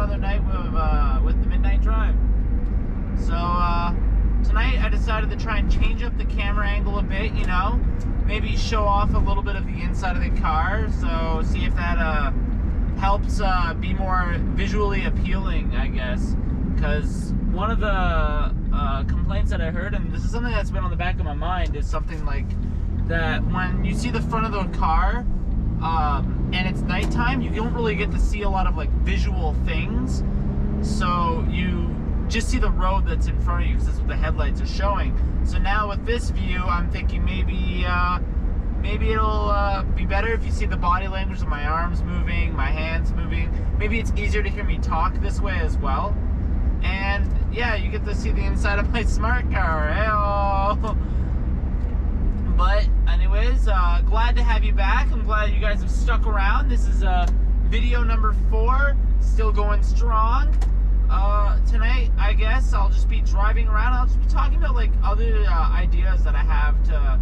another night with the Midnight Drive. So tonight I decided to try and change up the camera angle a bit, you know, maybe show off a little bit of the inside of the car, so see if that helps be more visually appealing, I guess. Because one of the complaints that I heard, and this is something that's been on the back of my mind, is something like that when you see the front of the car and it's nighttime, you don't really get to see a lot of like visual things, so you just see the road that's in front of you because that's what the headlights are showing. So now with this view, I'm thinking maybe it'll be better if you see the body language of my arms moving, my hands moving. Maybe it's easier to hear me talk this way as well. And yeah, you get to see the inside of my smart car. Hey-oh. But anyways, glad to have you back. I'm glad you guys have stuck around. This is video number 4, still going strong. Tonight, I guess I'll just be driving around. I'll just be talking about like other ideas that I have to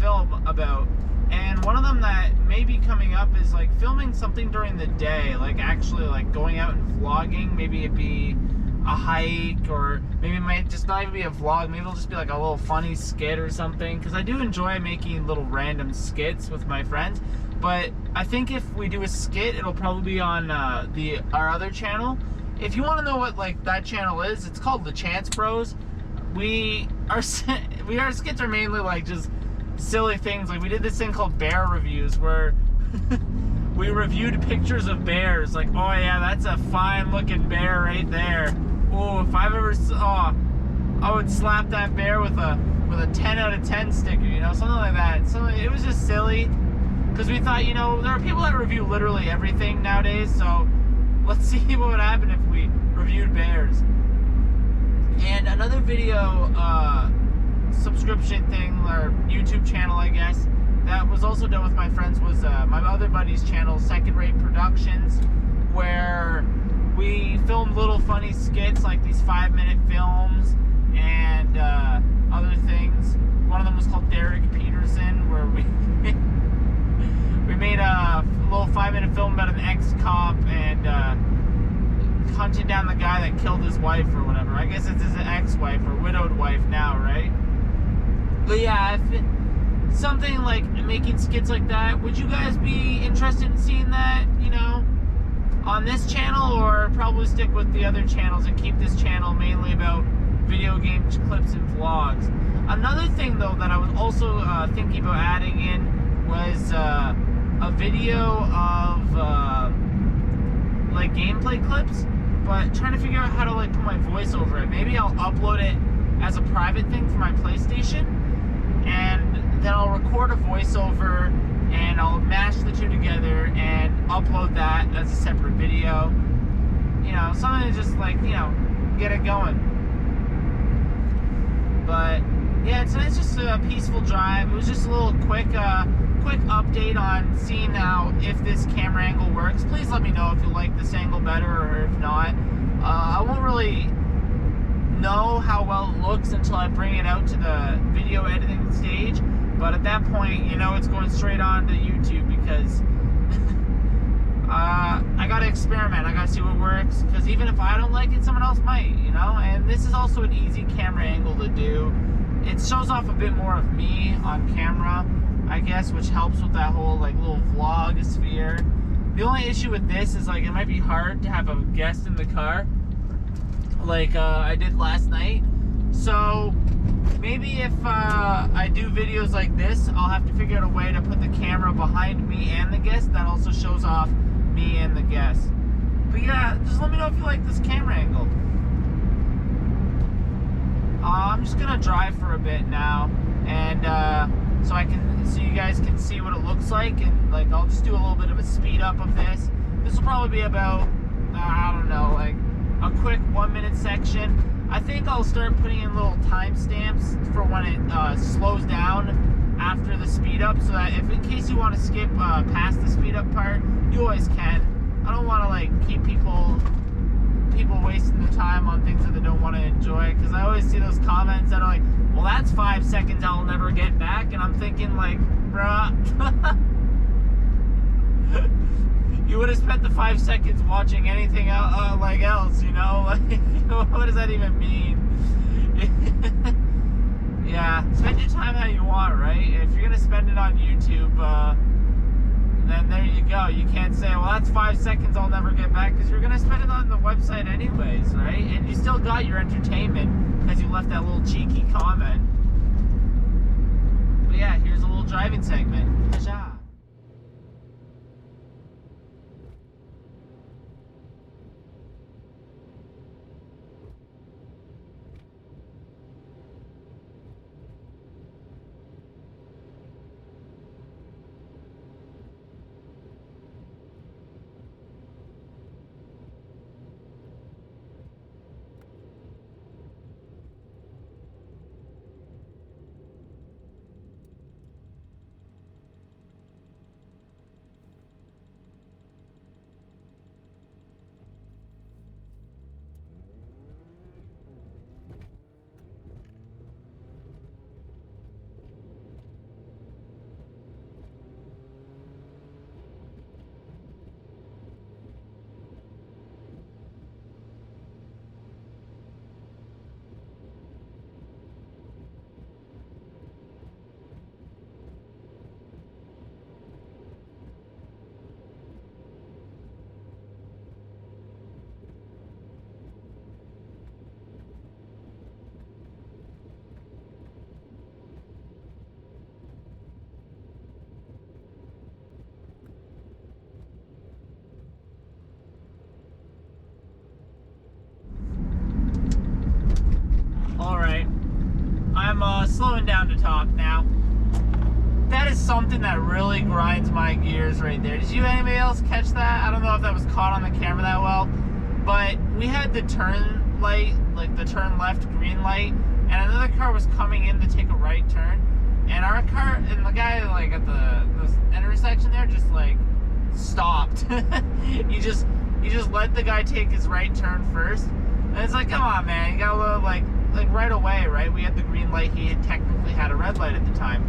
film about. And one of them that may be coming up is like filming something during the day, like actually like going out and vlogging. Maybe it be a hike, or maybe it might just not even be a vlog. Maybe it'll just be like a little funny skit or something, because I do enjoy making little random skits with my friends. But I think if we do a skit, it'll probably be on our other channel. If you want to know what like that channel is, it's called The Chance Bros. Our skits are mainly like just silly things. Like we did this thing called Bear Reviews, where we reviewed pictures of bears. Like, oh yeah, that's a fine looking bear right there. Oh, if I've ever saw, I would slap that bear with a 10 out of 10 sticker, you know, something like that. It was just silly, because we thought, you know, there are people that review literally everything nowadays, so let's see what would happen if we reviewed bears. And another video subscription thing, or YouTube channel, I guess, that was also done with my friends was my other buddy's channel, Second Rate Productions, where we filmed little funny skits, like these 5-minute films and other things. One of them was called Derek Peterson, where we made a little 5-minute film about an ex-cop and hunting down the guy that killed his wife or whatever. I guess it's his ex-wife or widowed wife now, right? But yeah, if something like making skits like that, would you guys be interested in seeing that, you know, on this channel, or probably stick with the other channels and keep this channel mainly about video game clips and vlogs? Another thing though that I was also thinking about adding in was a video of like gameplay clips, but trying to figure out how to like put my voice over it. Maybe I'll upload it as a private thing for my PlayStation, and then I'll record a voiceover and I'll mash the two together and upload that as a separate video. You know, something to just like, you know, get it going. But yeah, tonight's just a peaceful drive. It was just a little quick update on seeing how, if this camera angle works. Please let me know if you like this angle better or if not. I won't really know how well it looks until I bring it out to the video editing stage, but at that point, you know, it's going straight on to YouTube, because I gotta experiment. I gotta see what works, because even if I don't like it, someone else might, you know. And this is also an easy camera angle to do. It shows off a bit more of me on camera, I guess, which helps with that whole like little vlog sphere. The only issue with this is like it might be hard to have a guest in the car, like I did last night. So maybe if I do videos like this, I'll have to figure out a way to put the camera behind me and the guest that also shows off me and the guest. But yeah, just let me know if you like this camera angle. I'm just gonna drive for a bit now, and so you guys can see what it looks like, and like I'll just do a little bit of a speed up of this. This will probably be about I don't know, like a quick 1-minute section. I think I'll start putting in little timestamps for when it slows down after the speed up, so that if in case you want to skip past the speed up part, you always can. I don't want to like keep people wasting their time on things that they don't want to enjoy, because I always see those comments that are like, well, that's 5 seconds I'll never get back, and I'm thinking like, bruh, you would have spent the 5 seconds watching anything else, you know? Like, what does that even mean? Yeah, spend your time how you want, right? If you're gonna spend it on YouTube, then there you go. You can't say, well, that's 5 seconds I'll never get back, because you're gonna spend it on the website anyways, right? And you still got your entertainment because you left that little cheeky comment. But yeah, here's a little driving segment. Huzzah. Slowing down to talk now. That is something that really grinds my gears right there. Did anybody else catch that? I don't know if that was caught on the camera that well, but we had the turn light, like the turn left green light, and another car was coming in to take a right turn, and our car, and the guy like at the intersection there just like stopped. you just let the guy take his right turn first, and it's like, come on, man, you got a little like right away, right? We had the green light, he had technically had a red light at the time.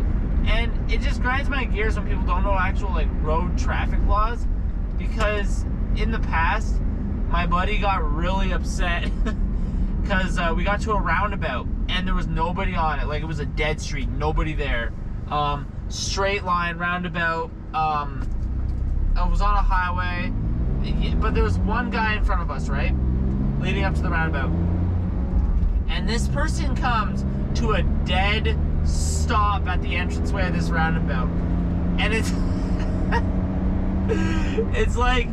And it just grinds my gears when people don't know actual like road traffic laws, because in the past, my buddy got really upset because we got to a roundabout and there was nobody on it. Like, it was a dead street, nobody there. Straight line roundabout. I was on a highway, but there was one guy in front of us, right? Leading up to the roundabout. And this person comes to a dead stop at the entranceway of this roundabout. And it's like,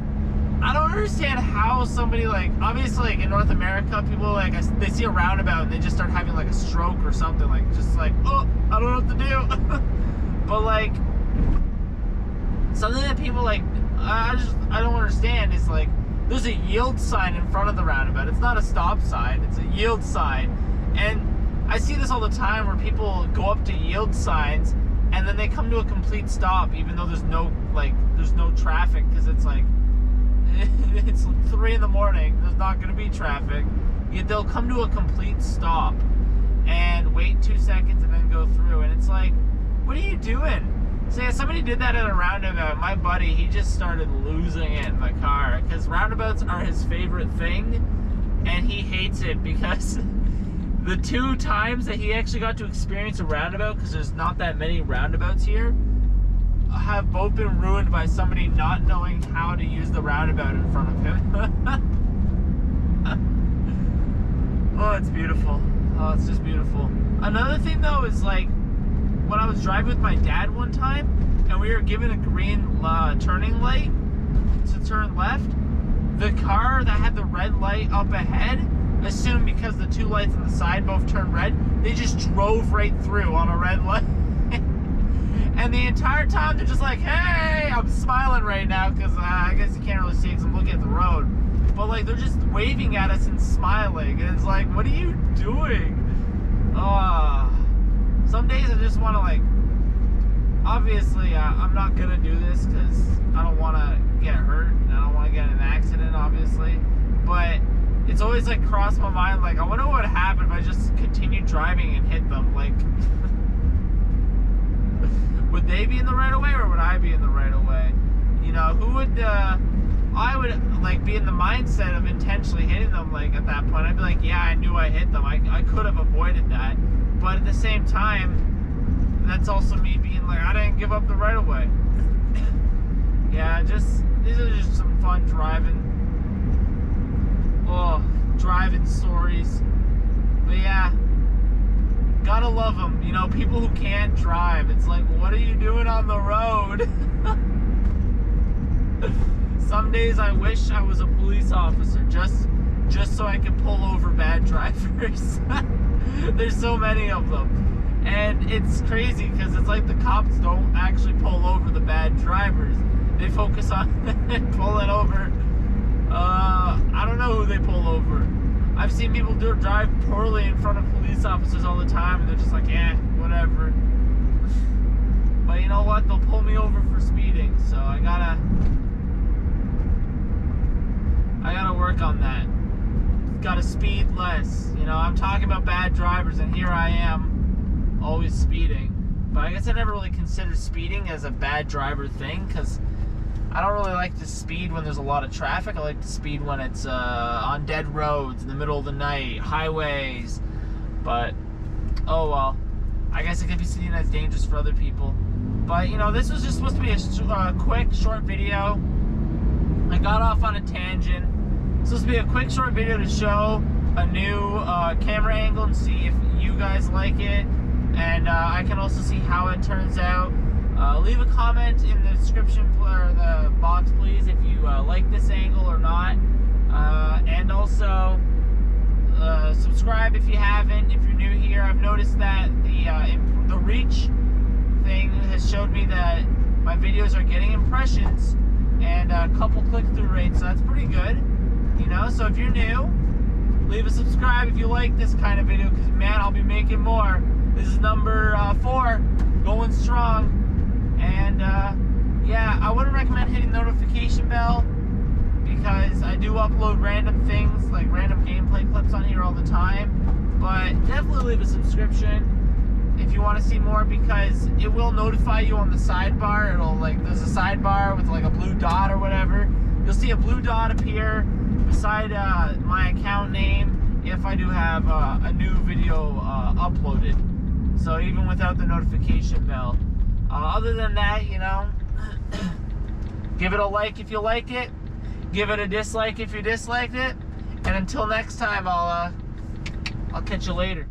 I don't understand how somebody, like, obviously, like, in North America, people, like, they see a roundabout and they just start having, like, a stroke or something, like, just like, oh, I don't know what to do. But, like, something that people, like, I don't understand is, like, there's a yield sign in front of the roundabout. It's not a stop sign, it's a yield sign. And I see this all the time where people go up to yield signs and then they come to a complete stop even though there's no traffic, because it's like, it's 3 in the morning, there's not going to be traffic, yet they'll come to a complete stop and wait 2 seconds and then go through, and it's like, what are you doing? So yeah, somebody did that at a roundabout. My buddy, he just started losing it in the car, because roundabouts are his favorite thing, and he hates it because the 2 times that he actually got to experience a roundabout, because there's not that many roundabouts here, have both been ruined by somebody not knowing how to use the roundabout in front of him. Oh, it's beautiful. Oh, it's just beautiful. Another thing though is, like, when I was driving with my dad one time and we were given a green turning light to turn left, the car that had the red light up ahead assumed because the 2 lights on the side both turned red, they just drove right through on a red light. And the entire time they're just like, hey, I'm smiling right now because I guess you can't really see because I'm looking at the road. But, like, they're just waving at us and smiling. And it's like, what are you doing? Some days I just want to, like, obviously I'm not going to do this because I don't want to get hurt and I don't want to get in an accident, obviously. But it's always, like, crossed my mind, like, I wonder what would happen if I just continued driving and hit them. Like, would they be in the right of way or would I be in the right of way? You know, who would, I would, like, be in the mindset of intentionally hitting them, like, at that point. I'd be like, yeah, I knew I hit them. I could have avoided that. But at the same time, that's also me being like, I didn't give up the right of way. Yeah, these are just some fun driving stories. But yeah, gotta love them. You know, people who can't drive, it's like, what are you doing on the road? Some days I wish I was a police officer just so I could pull over bad drivers. There's so many of them. And it's crazy because it's like the cops don't actually pull over the bad drivers. They focus on pulling over. I don't know who they pull over. I've seen people drive poorly in front of police officers all the time, and they're just like, eh, whatever. But you know what? They'll pull me over for speeding, so I gotta work on that. Gotta speed less. You know, I'm talking about bad drivers, and here I am, always speeding. But I guess I never really considered speeding as a bad driver thing, because I don't really like to speed when there's a lot of traffic. I like to speed when it's on dead roads, in the middle of the night, highways. But, oh well. I guess it could be seen as dangerous for other people. But, you know, this was just supposed to be a quick, short video. I got off on a tangent. It's supposed to be a quick, short video to show a new camera angle and see if you guys like it. And I can also see how it turns out. Leave a comment in the description or the box, please, if you like this angle or not. And also, subscribe if you haven't. If you're new here, I've noticed that the reach thing has showed me that my videos are getting impressions and a couple click-through rates, so that's pretty good. You know, so if you're new, leave a subscribe if you like this kind of video, because, man, I'll be making more. This is number 4, going strong. And yeah, I wouldn't recommend hitting the notification bell, because I do upload random things, like random gameplay clips on here all the time. But definitely leave a subscription if you want to see more, because it will notify you on the sidebar. It'll, like, there's a sidebar with like a blue dot or whatever. You'll see a blue dot appear beside my account name if I do have a new video uploaded. So even without the notification bell. Other than that, you know, give it a like if you like it. Give it a dislike if you disliked it. And until next time, I'll catch you later.